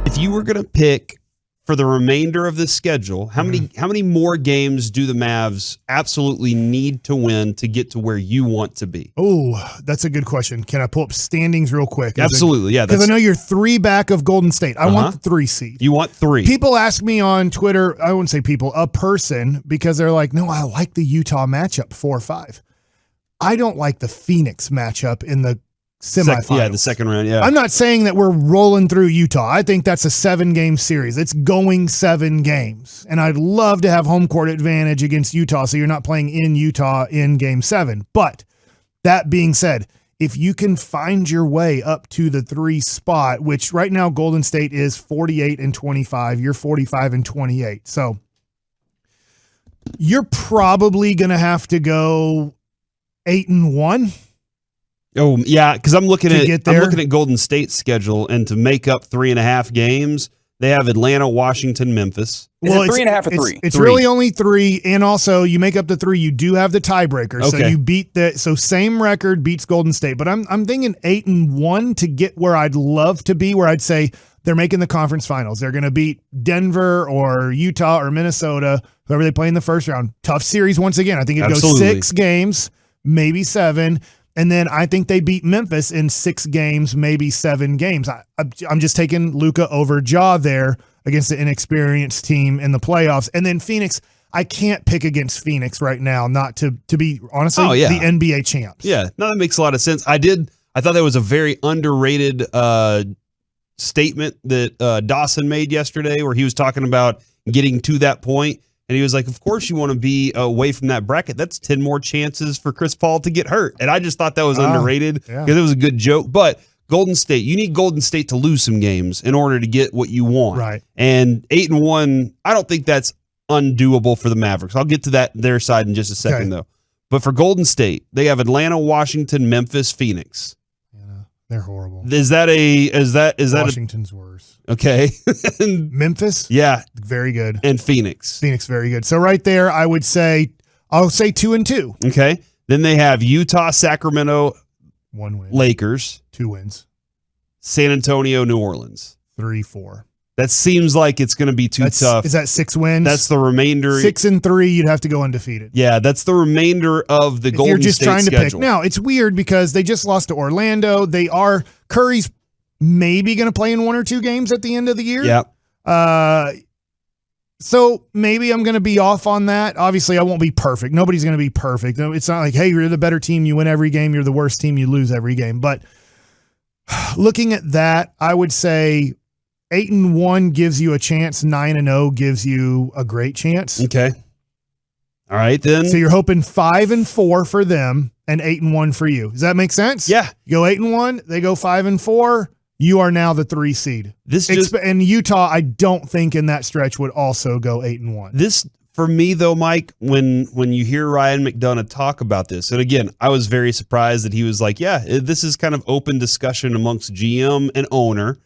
If you were going to pick for the remainder of the schedule, how many more games do the Mavs absolutely need to win to get to where you want to be? Oh, that's a good question. Can I pull up standings real quick? Absolutely, yeah. Because I know you're 3 back of Golden State. I want the 3 seed. You want 3. People ask me on Twitter, I wouldn't say people, a person, because they're like, no, I like the Utah matchup 4-5. I don't like the Phoenix matchup in the semifinals. The second round, yeah. I'm not saying that we're rolling through Utah. I think that's a 7-game series. It's going 7 games. And I'd love to have home court advantage against Utah so you're not playing in Utah in Game 7. But that being said, if you can find your way up to the 3 spot, which right now Golden State is 48-25, you're 45-28. So you're probably going to have to go 8-1. Oh yeah, because I'm looking at Golden State's schedule, and to make up 3.5 games, they have Atlanta, Washington, Memphis. Is it 3.5 or 3? It's really only 3, and also you make up the 3. You do have the tiebreaker, so you beat same record beats Golden State. But I'm thinking 8-1 to get where I'd love to be, where I'd say they're making the conference finals. They're going to beat Denver or Utah or Minnesota, whoever they play in the first round. Tough series once again. I think it goes 6 games, maybe 7. And then I think they beat Memphis in 6 games, maybe 7 games. I'm just taking Luka over Ja there against the inexperienced team in the playoffs. And then Phoenix, I can't pick against Phoenix right now, not to be, honestly, the NBA champs. Yeah, no, that makes a lot of sense. I thought that was a very underrated statement that Dawson made yesterday, where he was talking about getting to that point. And he was like, of course you want to be away from that bracket. That's 10 more chances for Chris Paul to get hurt. And I just thought that was underrated because it was a good joke. But Golden State, you need Golden State to lose some games in order to get what you want. Right. And 8-1, I don't think that's undoable for the Mavericks. I'll get to their side in just a second, though. But for Golden State, they have Atlanta, Washington, Memphis, Phoenix. They're horrible. Is that Washington's worse. Okay. Memphis? Yeah. Very good. And Phoenix. Phoenix, very good. So right there, I'll say 2-2. Okay. Then they have Utah, Sacramento, 1 win. Lakers. 2 wins. San Antonio, New Orleans. 3-4. That seems like it's going to be too tough. Is that 6 wins? That's the remainder. 6-3, you'd have to go undefeated. Yeah, that's the remainder of the Golden State schedule. You're just trying to pick. Now, it's weird because they just lost to Orlando. Curry's maybe going to play in 1 or 2 games at the end of the year. Yeah. So maybe I'm going to be off on that. Obviously, I won't be perfect. Nobody's going to be perfect. It's not like, hey, you're the better team, you win every game. You're the worst team, you lose every game. But looking at that, I would say 8-1 gives you a chance. 9-0 gives you a great chance. Okay. All right, then. So you're hoping 5-4 for them and 8-1 for you. Does that make sense? Yeah. You go 8-1, they go 5-4. You are now the 3 seed. And Utah, I don't think in that stretch would also go 8-1. This, for me though, Mike, when you hear Ryan McDonough talk about this, and again, I was very surprised that he was like, yeah, this is kind of open discussion amongst GM and owner.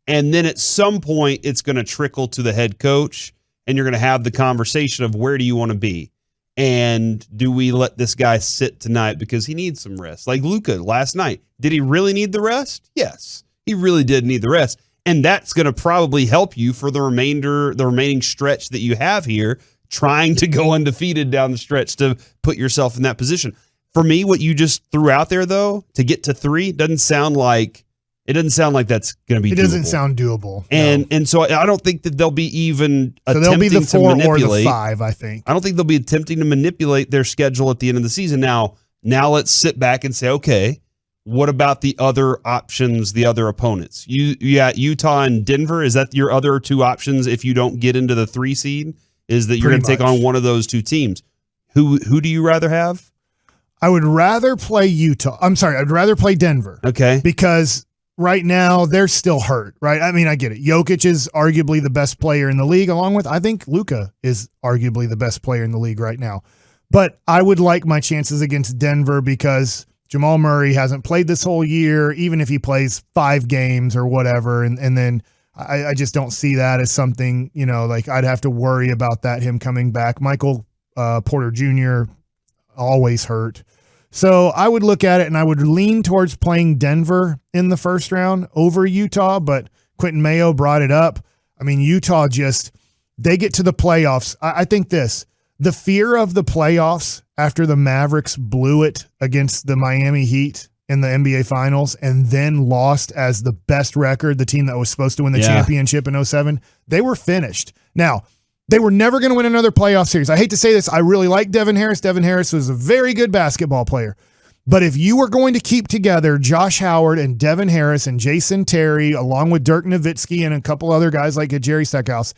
And then at some point, it's going to trickle to the head coach, and you're going to have the conversation of where do you want to be? And do we let this guy sit tonight because he needs some rest? Like Luka last night. Did he really need the rest? Yes, he really did need the rest. And that's going to probably help you for the remaining stretch that you have here, trying to go undefeated down the stretch to put yourself in that position. For me, what you just threw out there, though, to get to 3 doesn't sound like that's going to be doable. It doesn't sound doable. And so I don't think that they'll be even attempting be the 4 to manipulate. Or the 5, I think. I don't think they'll be attempting to manipulate their schedule at the end of the season. Now let's sit back and say, okay, what about the other options, the other opponents? You got Utah and Denver. Is that your other 2 options if you don't get into the 3 seed? Is that you're going to take on one of those 2 teams? Who do you rather have? I would rather play Utah. I'm sorry, I'd rather play Denver. Okay. Because right now, they're still hurt, right? I mean, I get it. Jokic is arguably the best player in the league, along with, I think, Luka is arguably the best player in the league right now. But I would like my chances against Denver because Jamal Murray hasn't played this whole year, even if he plays 5 games or whatever. And then I just don't see that as something, like I'd have to worry about him coming back. Michael Porter Jr. always hurt. So I would look at it and I would lean towards playing Denver in the first round over Utah, but Quentin Mayo brought it up. I mean, Utah they get to the playoffs. I think the fear of the playoffs after the Mavericks blew it against the Miami Heat in the NBA Finals and then lost as the best record, the team that was supposed to win the championship in 2007, they were finished. Now, they were never going to win another playoff series. I hate to say this. I really like Devin Harris. Devin Harris was a very good basketball player. But if you were going to keep together Josh Howard and Devin Harris and Jason Terry, along with Dirk Nowitzki and a couple other guys like Jerry Stackhouse,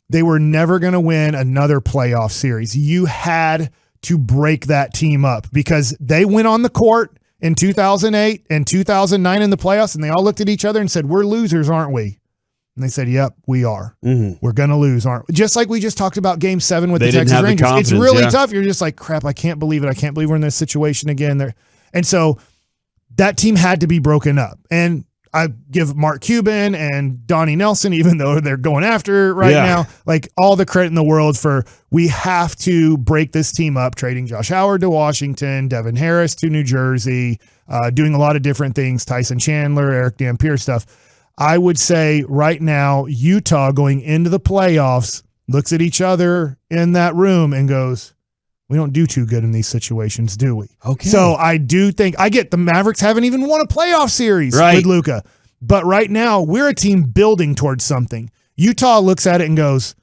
they were never going to win another playoff series. You had to break that team up because they went on the court in 2008 and 2009 in the playoffs, and they all looked at each other and said, we're losers, aren't we? And they said, yep, we are. Mm-hmm. We're going to lose, aren't we? Just like we just talked about Game 7 with the Texas Rangers. It's really tough. You're just like, crap, I can't believe it. I can't believe we're in this situation again. And so that team had to be broken up. And I give Mark Cuban and Donnie Nelson, even though they're going after it now, like all the credit in the world for we have to break this team up, trading Josh Howard to Washington, Devin Harris to New Jersey, doing a lot of different things, Tyson Chandler, Eric Dampier stuff. I would say right now, Utah going into the playoffs looks at each other in that room and goes, we don't do too good in these situations, do we? Okay. So I do think I get the Mavericks haven't even won a playoff series with Luka. But right now, we're a team building towards something. Utah looks at it and goes,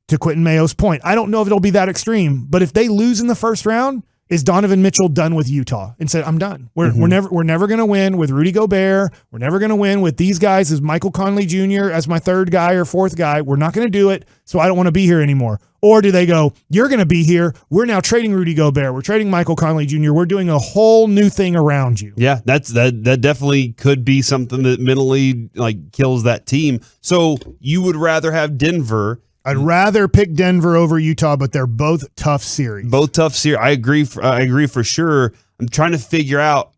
to Quentin Mayo's point, I don't know if it'll be that extreme, but if they lose in the first round, is Donovan Mitchell done with Utah and said, I'm done. We're never going to win with Rudy Gobert. We're never going to win with these guys as Michael Conley Jr. as my third guy or fourth guy. We're not going to do it, so I don't want to be here anymore. Or do they go, you're going to be here. We're now trading Rudy Gobert. We're trading Michael Conley Jr. We're doing a whole new thing around you. Yeah, that definitely could be something that mentally kills that team. So you would rather have Denver. I'd rather pick Denver over Utah, but they're both tough series. Both tough series. I agree for sure. I'm trying to figure out,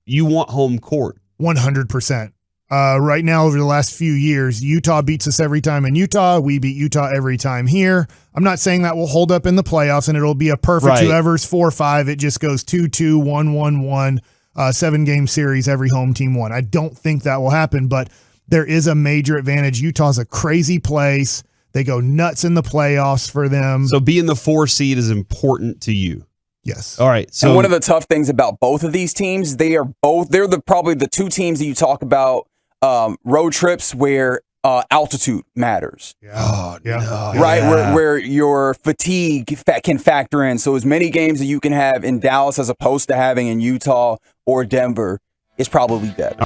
you want home court. 100%. Right now, over the last few years, Utah beats us every time in Utah. We beat Utah every time here. I'm not saying that will hold up in the playoffs and it'll be a perfect whoever's 4-5. It just goes 2-2, 1-1-1, 7-game series, every home team won. I don't think that will happen, but there is a major advantage. Utah's a crazy place. They go nuts in the playoffs for them. So being the 4 seed is important to you. Yes. All right. So and one of the tough things about both of these teams, they're probably the two teams that you talk about road trips where altitude matters. Yeah. Oh, yeah. No. Right. Yeah. Where your fatigue can factor in. So as many games that you can have in Dallas as opposed to having in Utah or Denver is probably better.